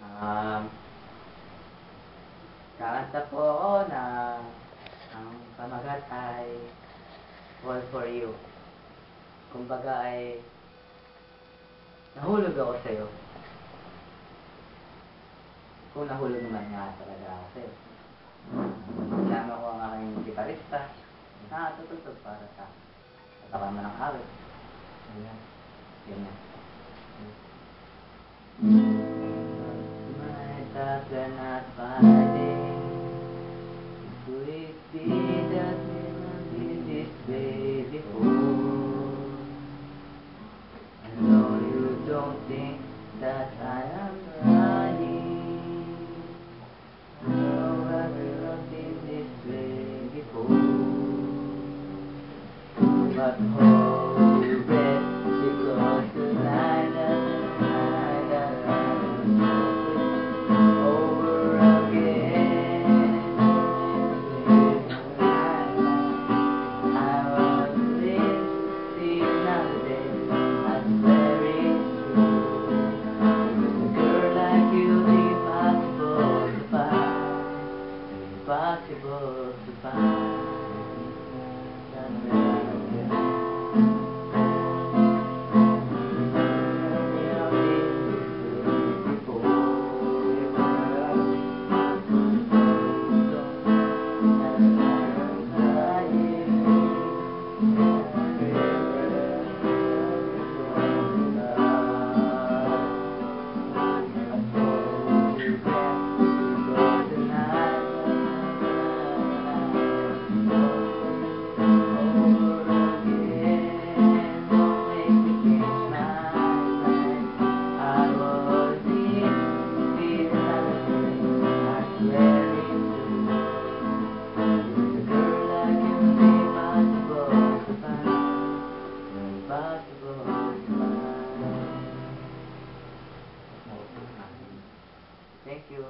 Um, Kakanta po ako na ang pamagat ay All For You. Kumbaga ay nahulog ako sa'yo. Kung nahulog naman nga talaga ako sa'yo. Kasama ko ang aking gitarista na tutugtog para sa katawan mo ng awit. Ayan. Ganyan. May tagan at paling sweet beat that never did this way before. I know you don't think that I am trying. I know I've never been this way before. But hold your breath, because tonight that's the night that I'm over again. I was living to see another day. I swear it's true. With a girl like you, it's impossible to find. Impossible to find. Thank you.